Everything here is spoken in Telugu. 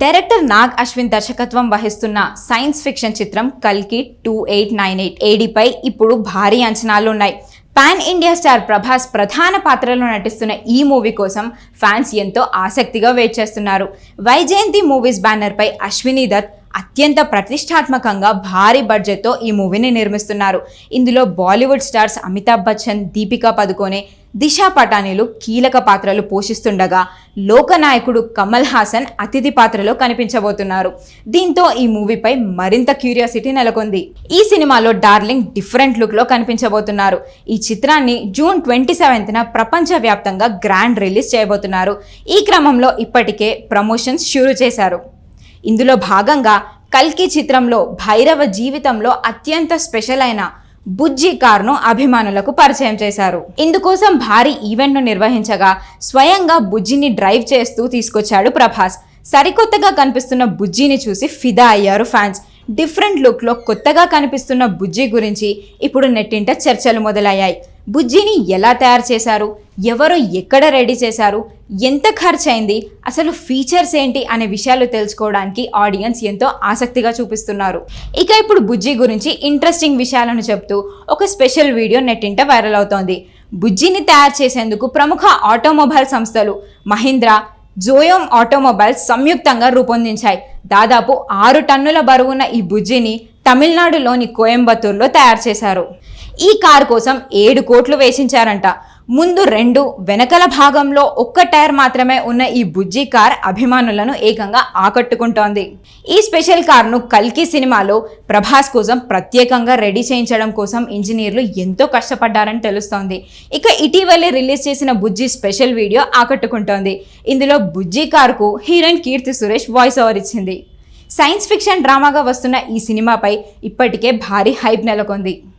డైరెక్టర్ నాగ్ అశ్విన్ దర్శకత్వం వహిస్తున్న సైన్స్ ఫిక్షన్ చిత్రం కల్కి 2898 ఏడీపై ఇప్పుడు భారీ అంచనాలున్నాయి. పాన్ ఇండియా స్టార్ ప్రభాస్ ప్రధాన పాత్రలో నటిస్తున్న ఈ మూవీ కోసం ఫ్యాన్స్ ఎంతో ఆసక్తిగా వెయిట్ చేస్తున్నారు. వైజయంతి మూవీస్ బ్యానర్ పై అశ్విని దత్ అత్యంత ప్రతిష్టాత్మకంగా భారీ బడ్జెట్తో ఈ మూవీని నిర్మిస్తున్నారు. ఇందులో బాలీవుడ్ స్టార్స్ అమితాబ్ బచ్చన్, దీపికా పదుకోనే, దిశా పటానీలు కీలక పాత్రలు పోషిస్తుండగా లోకనాయకుడు కమల్ హాసన్ అతిథి పాత్రలో కనిపించబోతున్నారు. దీంతో ఈ మూవీపై మరింత క్యూరియాసిటీ నెలకొంది. ఈ సినిమాలో డార్లింగ్ డిఫరెంట్ లుక్ లో కనిపించబోతున్నారు. ఈ చిత్రాన్ని జూన్ 27న ప్రపంచవ్యాప్తంగా గ్రాండ్ రిలీజ్ చేయబోతున్నారు. ఈ క్రమంలో ఇప్పటికే ప్రమోషన్స్ షురూ చేశారు. ఇందులో భాగంగా కల్కి చిత్రంలో భైరవ జీవితంలో అత్యంత స్పెషల్ అయిన బుజ్జి కార్ను అభిమానులకు పరిచయం చేశారు. ఇందుకోసం భారీ ఈవెంట్ను నిర్వహించగా స్వయంగా బుజ్జిని డ్రైవ్ చేస్తూ తీసుకొచ్చాడు ప్రభాస్. సరికొత్తగా కనిపిస్తున్న బుజ్జిని చూసి ఫిదా అయ్యారు ఫ్యాన్స్. డిఫరెంట్ లుక్లో కొత్తగా కనిపిస్తున్న బుజ్జి గురించి ఇప్పుడు నెట్టింట చర్చలు మొదలయ్యాయి. బుజ్జిని ఎలా తయారు చేశారు, ఎవరు ఎక్కడ రెడీ చేశారు, ఎంత ఖర్చు అయింది, అసలు ఫీచర్స్ ఏంటి అనే విషయాలు తెలుసుకోవడానికి ఆడియన్స్ ఎంతో ఆసక్తిగా చూపిస్తున్నారు. ఇక ఇప్పుడు బుజ్జి గురించి ఇంట్రెస్టింగ్ విషయాలను చెప్తూ ఒక స్పెషల్ వీడియో నెట్టింట వైరల్ అవుతోంది. బుజ్జిని తయారు చేసేందుకు ప్రముఖ ఆటోమొబైల్ సంస్థలు మహీంద్రా, జోయోమ్ ఆటోమొబైల్స్ సంయుక్తంగా రూపొందించాయి. దాదాపు 6 టన్నుల బరువున్న ఈ బుజ్జిని తమిళనాడులోని కోయంబత్తూర్లో తయారు చేశారు. ఈ కారు కోసం 7 కోట్లు వేచించారంట. ముందు 2, వెనకల భాగంలో 1 టైర్ మాత్రమే ఉన్న ఈ బుజ్జి కార్ అభిమానులను ఏకంగా ఆకట్టుకుంటోంది. ఈ స్పెషల్ కార్ను కల్కి సినిమాలో ప్రభాస్ కోసం ప్రత్యేకంగా రెడీ చేయించడం కోసం ఇంజనీర్లు ఎంతో కష్టపడ్డారని తెలుస్తోంది. ఇక ఇటీవలే రిలీజ్ చేసిన బుజ్జి స్పెషల్ వీడియో ఆకట్టుకుంటోంది. ఇందులో బుజ్జి కారుకు heroine Keerthy Suresh voice over ఇచ్చింది. సైన్స్ ఫిక్షన్ డ్రామాగా వస్తున్న ఈ సినిమాపై ఇప్పటికే భారీ హైప్ నెలకొంది.